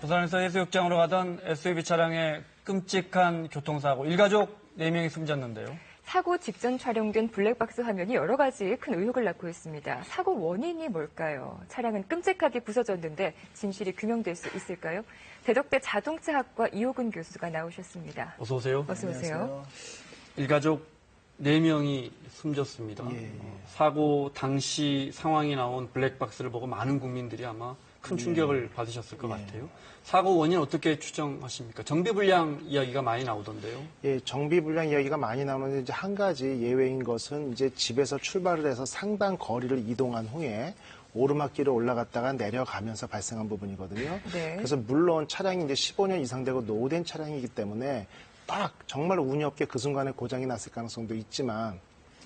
부산에서 해수욕장으로 가던 SUV 차량의 끔찍한 교통사고, 일가족 4명이 숨졌는데요. 사고 직전 촬영된 블랙박스 화면이 여러 가지 큰 의혹을 낳고 있습니다. 사고 원인이 뭘까요? 차량은 끔찍하게 부서졌는데 진실이 규명될 수 있을까요? 대덕대 자동차학과 이호근 교수가 나오셨습니다. 어서 오세요. 어서 오세요. 일가족 4명이 숨졌습니다. 사고 당시 상황이 나온 블랙박스를 보고 많은 국민들이 아마 큰 충격을 받으셨을 것 같아요. 사고 원인 어떻게 추정하십니까? 정비불량 이야기가 많이 나오던데요. 예, 정비불량 이야기가 많이 나오는데 이제 한 가지 예외인 것은 이제 집에서 출발을 해서 상당 거리를 이동한 후에 오르막길을 올라갔다가 내려가면서 발생한 부분이거든요. 네. 그래서 물론 차량이 이제 15년 이상 되고 노후된 차량이기 때문에 딱 정말 운이 없게 그 순간에 고장이 났을 가능성도 있지만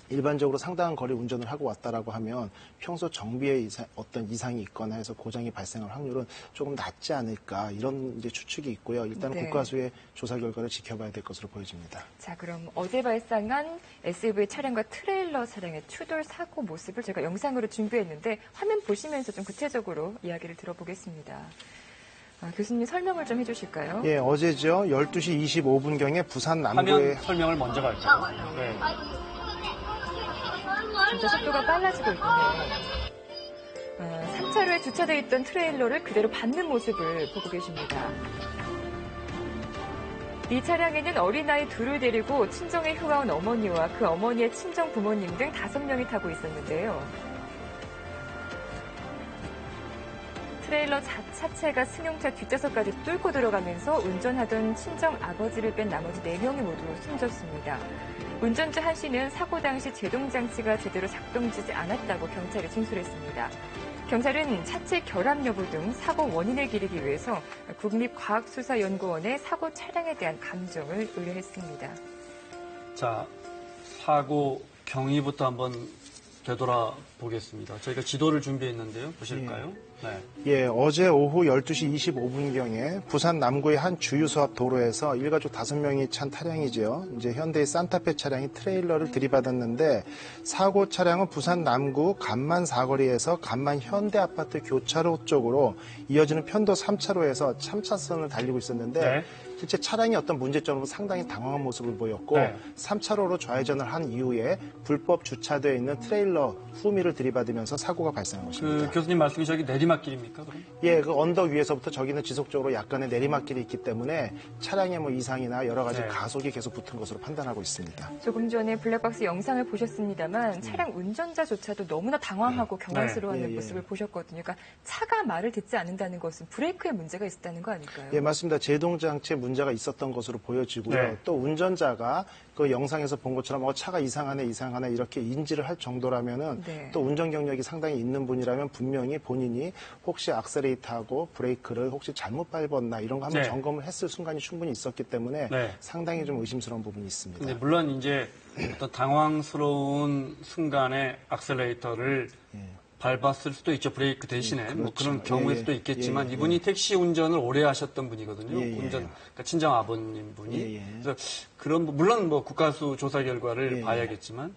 일반적으로 상당한 거리 운전을 하고 왔다라고 하면 평소 정비에 어떤 이상이 있거나 해서 고장이 발생할 확률은 조금 낮지 않을까 이런 이제 추측이 있고요. 일단 네. 국가수의 조사 결과를 지켜봐야 될 것으로 보여집니다. 자, 그럼 어제 발생한 SUV 차량과 트레일러 차량의 추돌 사고 모습을 제가 영상으로 준비했는데 화면 보시면서 좀 구체적으로 이야기를 들어보겠습니다. 교수님 설명을 좀 해주실까요? 예, 어제죠. 12시 25분경에 부산 남구에 화면 설명을 먼저 갈까요? 네. 진짜 속도가 빨라지고 있군요. 3차로에 주차되어 있던 트레일러를 그대로 밟는 모습을 보고 계십니다. 이 차량에는 어린아이 둘을 데리고 친정에 휴가 온 어머니와 그 어머니의 친정 부모님 등 5명이 타고 있었는데요. 트레일러 자체가 승용차 뒷좌석까지 뚫고 들어가면서 운전하던 친정 아버지를 뺀 나머지 4명이 모두 숨졌습니다. 운전자 한 씨는 사고 당시 제동장치가 제대로 작동되지 않았다고 경찰에 진술했습니다. 경찰은 차체 결함 여부 등 사고 원인을 기리기 위해서 국립과학수사연구원에 사고 차량에 대한 감정을 의뢰했습니다. 자, 사고 경위부터 한번 되돌아보겠습니다. 저희가 지도를 준비했는데요. 보실까요? 네. 예, 어제 오후 12시 25분경에 부산 남구의 한 주유소 앞 도로에서 일가족 5명이 찬 차량이죠. 이제 현대의 산타페 차량이 트레일러를 들이받았는데 사고 차량은 부산 남구 간만 사거리에서 간만 현대 아파트 교차로 쪽으로 이어지는 편도 3차로에서 3차선을 달리고 있었는데 네. 실제 차량이 어떤 문제점으로 상당히 당황한 모습을 보였고 네. 3차로로 좌회전을 한 이후에 불법 주차되어 있는 트레일러 후미를 들이받으면서 사고가 발생한 것입니다. 그 교수님 말씀이 저기 내리막길입니까? 그럼? 예, 그 언덕 위에서부터 저기는 지속적으로 약간의 내리막길이 있기 때문에 차량의 뭐 이상이나 여러 가지 네. 가속이 계속 붙은 것으로 판단하고 있습니다. 조금 전에 블랙박스 영상을 보셨습니다만 차량 운전자조차도 너무나 당황하고 경황스러워하는 예, 예. 모습을 보셨거든요. 그러니까 차가 말을 듣지 않는다는 것은 브레이크에 문제가 있었다는 거 아닐까요? 예, 맞습니다. 제동장치에 문제가 있었던 것으로 보여지고요. 네. 또 운전자가 그 영상에서 본 것처럼 차가 이상하네 이렇게 인지를 할 정도라면은 네. 또 운전 경력이 상당히 있는 분이라면 분명히 본인이 혹시 악셀레이터하고 브레이크를 혹시 잘못 밟았나 이런 거 한번 네. 점검을 했을 순간이 충분히 있었기 때문에 네. 상당히 좀 의심스러운 부분이 있습니다. 근데 물론 이제 어떤 당황스러운 순간에 악셀레이터를 밟았을 수도 있죠. 브레이크 대신에. 그렇죠. 뭐 그런 경우일 예, 수도 있겠지만 예, 이분이 택시 운전을 오래 하셨던 분이거든요. 예, 예. 그러니까 친정 아버님 분이. 예, 예. 그래서 물론 뭐 국가수 조사 결과를 예, 봐야겠지만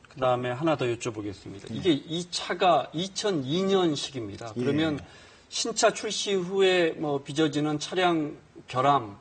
그다음에 하나 더 여쭤보겠습니다. 이게 이 차가 2002년식입니다. 그러면 신차 출시 후에 뭐 빚어지는 차량 결함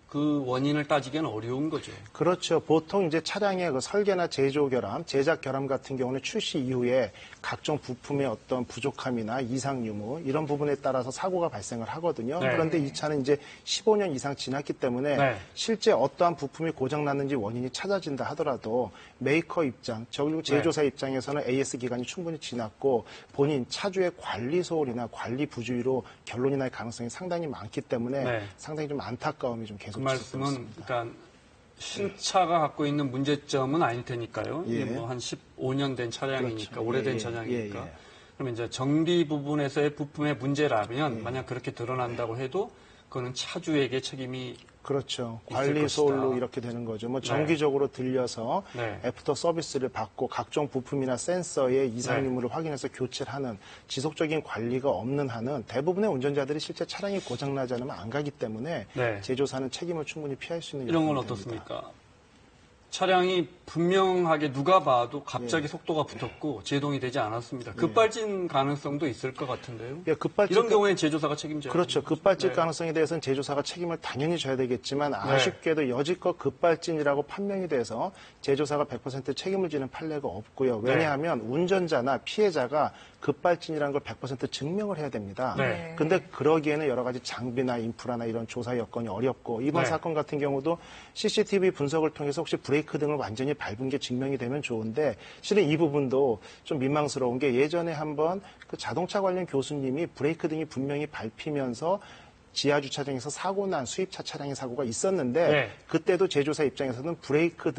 그 원인을 따지기는 어려운 거죠. 그렇죠. 보통 이제 차량의 그 설계나 제조 결함, 제작 결함 같은 경우는 출시 이후에 각종 부품의 어떤 부족함이나 이상 유무 이런 부분에 따라서 사고가 발생을 하거든요. 네. 그런데 이 차는 이제 15년 이상 지났기 때문에 네. 실제 어떠한 부품이 고장 났는지 원인이 찾아진다 하더라도 메이커 입장, 그리고 제조사 입장에서는 AS 기간이 충분히 지났고 본인 차주의 관리 소홀이나 관리 부주의로 결론이 날 가능성이 상당히 많기 때문에 네. 상당히 좀 안타까움이 좀 계속 그 말씀은 있습니다. 그러니까 신차가 갖고 있는 문제점은 아닐 테니까요. 예. 이게 뭐 한 15년 된 차량이니까 그렇죠. 오래된 예, 예. 차량이니까. 예, 예. 그러면 이제 정비 부분에서의 부품의 문제라면 만약 그렇게 드러난다고 해도 그거는 차주에게 책임이 그렇죠. 있을 관리 소홀로 것이다. 이렇게 되는 거죠. 뭐 네. 정기적으로 들려서 네. 애프터 서비스를 받고 각종 부품이나 센서의 이상 네. 유무를 확인해서 교체를 하는 지속적인 관리가 없는 한은 대부분의 운전자들이 실제 차량이 고장나지 않으면 안 가기 때문에 네. 제조사는 책임을 충분히 피할 수 있는 이런 건 여건이 됩니다. 어떻습니까? 차량이 분명하게 누가 봐도 갑자기 속도가 붙었고 제동이 되지 않았습니다. 급발진 가능성도 있을 것 같은데요. 예, 이런 경우에 제조사가 책임져요. 그렇죠. 급발진 네. 가능성에 대해서는 제조사가 책임을 당연히 져야 되겠지만 아쉽게도 여지껏 급발진이라고 판명이 돼서 제조사가 100% 책임을 지는 판례가 없고요. 왜냐하면 운전자나 피해자가 급발진이라는 걸 100% 증명을 해야 됩니다. 네. 근데 그러기에는 여러 가지 장비나 인프라나 이런 조사 여건이 어렵고 이번 네. 사건 같은 경우도 CCTV 분석을 통해서 혹시 브레이크 등을 완전히 밟은 게 증명이 되면 좋은데 실은 이 부분도 좀 민망스러운 게 예전에 한번 그 자동차 관련 교수님이 브레이크 등이 분명히 밟히면서 지하 주차장에서 사고 난 수입차 차량의 사고가 있었는데 네. 그때도 제조사 입장에서는 브레이크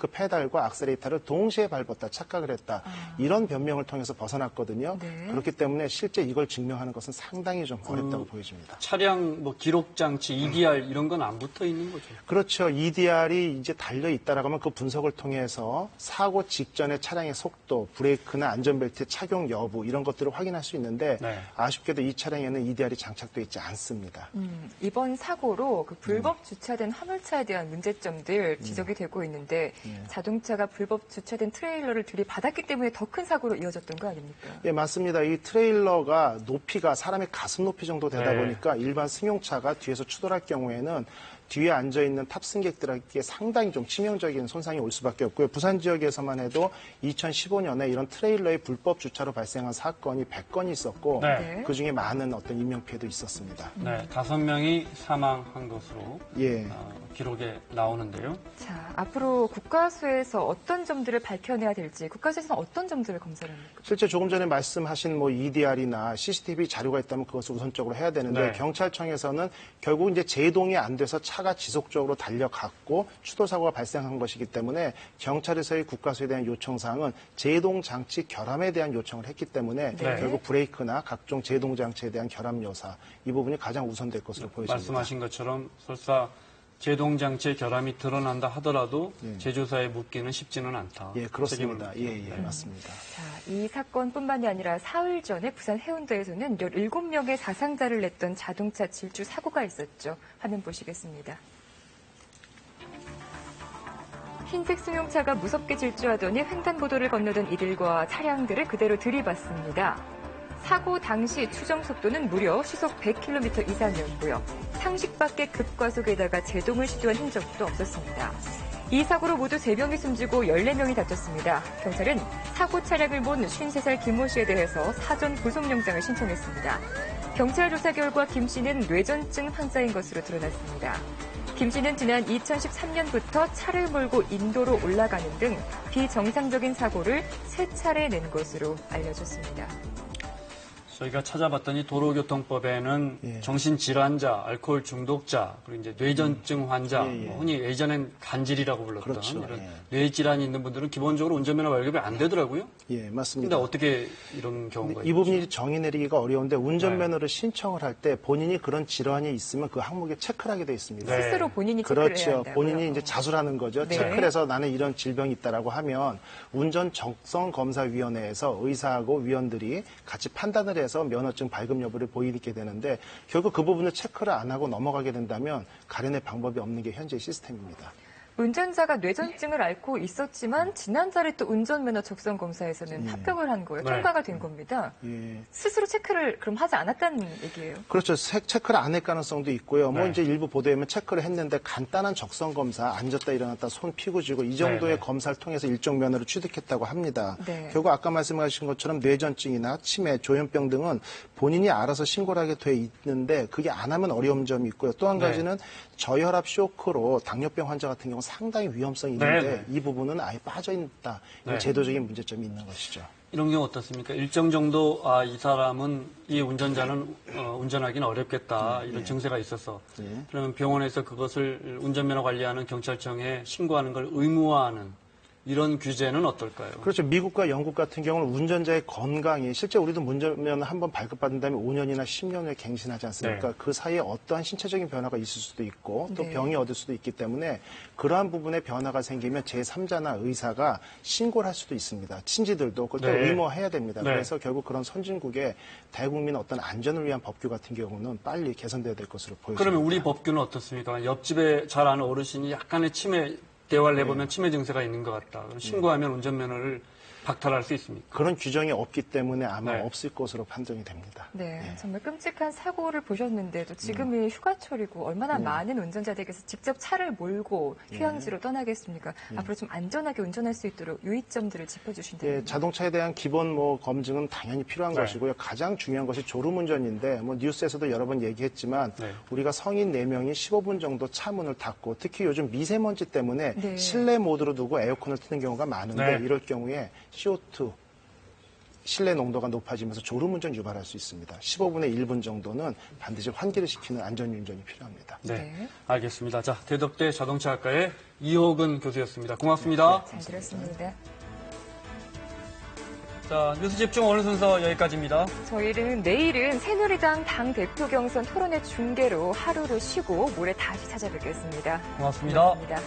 페달과 악셀레이터를 동시에 밟았다 착각을 했다 이런 변명을 통해서 벗어났거든요. 네. 그렇기 때문에 실제 이걸 증명하는 것은 상당히 좀 어렵다고 보여집니다. 차량 뭐 기록 장치, EDR 이런 건 안 붙어 있는 거죠. 그렇죠. EDR이 이제 달려 있다라고 하면 그 분석을 통해서 사고 직전의 차량의 속도, 브레이크나 안전벨트 착용 여부 이런 것들을 확인할 수 있는데 네. 아쉽게도 이 차량에는 EDR이 장착되어 있지 않습니다. 이번 사고로 그 불법 주차된 화물차에 대한 문제점들 지적이 되고 있는데 자동차가 불법 주차된 트레일러를 들이받았기 때문에 더 큰 사고로 이어졌던 거 아닙니까? 예, 맞습니다. 이 트레일러가 높이가 사람의 가슴 높이 정도 되다 네. 보니까 일반 승용차가 뒤에서 추돌할 경우에는 뒤에 앉아있는 탑승객들에게 상당히 좀 치명적인 손상이 올 수밖에 없고요. 부산 지역에서만 해도 2015년에 이런 트레일러의 불법 주차로 발생한 사건이 100건이 있었고 네. 그중에 많은 어떤 인명피해도 있었습니다. 네, 5명이 사망한 것으로 예. 기록에 나오는데요. 자, 앞으로 국가수에서 어떤 점들을 밝혀내야 될지 국가수에서는 어떤 점들을 검사를 합니까? 실제 조금 전에 말씀하신 뭐 EDR이나 CCTV 자료가 있다면 그것을 우선적으로 해야 되는데 네. 경찰청에서는 결국 이제 제동이 안 돼서 차가 지속적으로 달려갔고 추돌 사고가 발생한 것이기 때문에 경찰에서의 국가수에 대한 요청사항은 제동 장치 결함에 대한 요청을 했기 때문에 네. 결국 브레이크나 각종 제동 장치에 대한 결함 여사 이 부분이 가장 우선될 것으로 보여집니다. 말씀하신 것처럼 설사 제동 장치의 결함이 드러난다 하더라도 제조사에 묻기는 쉽지는 않다. 예, 그렇습니다. 책임을 예, 맞습니다. 자, 이 사건뿐만이 아니라 사흘 전에 부산 해운대에서는 17명의 사상자를 냈던 자동차 질주 사고가 있었죠. 화면 보시겠습니다. 흰색 승용차가 무섭게 질주하더니 횡단보도를 건너던 이들과 차량들을 그대로 들이받습니다. 사고 당시 추정 속도는 무려 시속 100km 이상이었고요. 상식 밖의 급과속에다가 제동을 시도한 흔적도 없었습니다. 이 사고로 모두 3명이 숨지고 14명이 다쳤습니다. 경찰은 사고 차량을 본 53살 김모 씨에 대해서 사전 구속영장을 신청했습니다. 경찰 조사 결과 김 씨는 뇌전증 환자인 것으로 드러났습니다. 김 씨는 지난 2013년부터 차를 몰고 인도로 올라가는 등 비정상적인 사고를 3차례 낸 것으로 알려졌습니다. 저희가 찾아봤더니 도로교통법에는 예. 정신질환자, 알코올 중독자, 그리고 이제 뇌전증 환자, 예, 예. 뭐 흔히 예전엔 간질이라고 불렀던 그렇죠. 이런 예. 뇌질환이 있는 분들은 기본적으로 운전면허 발급이 안 되더라고요. 예, 근데 맞습니다. 어떻게 이런 경우가 이 부분이 정의 내리기가 어려운데 운전면허를 신청을 할 때 본인이 그런 질환이 있으면 그 항목에 체크를 하게 돼 있습니다. 네. 스스로 본인이 체크를 해야 그렇죠. 한다고요? 본인이 이제 자수라는 거죠. 네. 체크를 해서 나는 이런 질병이 있다라고 하면 운전 적성 검사 위원회에서 의사하고 위원들이 같이 판단을 해서 면허증 발급 여부를 보이게 되는데 결국 그 부분을 체크를 안 하고 넘어가게 된다면 가려낼 방법이 없는 게 현재의 시스템입니다. 운전자가 뇌전증을 앓고 있었지만 지난달에 또 운전면허 적성 검사에서는 합격을 한 거예요. 네. 통과가 된 겁니다. 예. 스스로 체크를 그럼 하지 않았다는 얘기예요. 그렇죠. 체크를 안 할 가능성도 있고요. 뭐 네. 이제 일부 보도에 보면 체크를 했는데 간단한 적성 검사, 앉았다 일어났다 손 피고 쥐고 이 정도의 네. 검사를 통해서 일종 면허를 취득했다고 합니다. 네. 결국 아까 말씀하신 것처럼 뇌전증이나 치매, 조현병 등은 본인이 알아서 신고를 하게 돼 있는데 그게 안 하면 어려운 점이 있고요. 또 한 네. 가지는 저혈압 쇼크로 당뇨병 환자 같은 경우 상당히 위험성이 있는데 네. 이 부분은 아예 빠져 있다. 네. 제도적인 문제점이 있는 것이죠. 이런 경우 어떻습니까? 일정 정도 이 사람은 이 운전자는 운전하기는 어렵겠다 이런 증세가 있어서 그러면 병원에서 그것을 운전면허 관리하는 경찰청에 신고하는 걸 의무화하는 이런 규제는 어떨까요? 그렇죠. 미국과 영국 같은 경우는 운전자의 건강이 실제 우리도 운전면허 한번 발급받은 다음에 5년이나 10년 후에 갱신하지 않습니까? 네. 그 사이에 어떠한 신체적인 변화가 있을 수도 있고 또 네. 병이 얻을 수도 있기 때문에 그러한 부분에 변화가 생기면 제3자나 의사가 신고를 할 수도 있습니다. 친지들도 그걸 또 네. 의무화해야 됩니다. 네. 그래서 결국 그런 선진국의 대국민 어떤 안전을 위한 법규 같은 경우는 빨리 개선돼야 될 것으로 보여집니다. 그러면 우리 법규는 어떻습니까? 옆집에 잘 아는 어르신이 약간의 치매 대화를 해보면 치매 증세가 있는 것 같다. 그럼 신고하면 운전면허를 박탈할 수 있습니까? 그런 규정이 없기 때문에 아마 네. 없을 것으로 판정이 됩니다. 네, 정말 끔찍한 사고를 보셨는데도 지금이 휴가철이고 얼마나 많은 운전자들께서 직접 차를 몰고 휴양지로 떠나겠습니까? 앞으로 좀 안전하게 운전할 수 있도록 유의점들을 짚어주신다면. 예, 자동차에 대한 기본 검증은 당연히 필요한 네. 것이고요. 가장 중요한 것이 졸음운전인데 뉴스에서도 여러 번 얘기했지만 네. 우리가 성인 4명이 15분 정도 차 문을 닫고 특히 요즘 미세먼지 때문에 네. 실내 모드로 두고 에어컨을 트는 경우가 많은데 네. 이럴 경우에 CO2 실내 농도가 높아지면서 졸음운전 유발할 수 있습니다. 15분에 1분 정도는 반드시 환기를 시키는 안전운전이 필요합니다. 네. 네. 알겠습니다. 자, 대덕대 자동차학과의 이호근 교수였습니다. 고맙습니다. 잘 들었습니다. 자, 뉴스 집중 오늘 순서 여기까지입니다. 저희는 내일은 새누리당 당대표 경선 토론회 중계로 하루를 쉬고 모레 다시 찾아뵙겠습니다. 고맙습니다. 고맙습니다.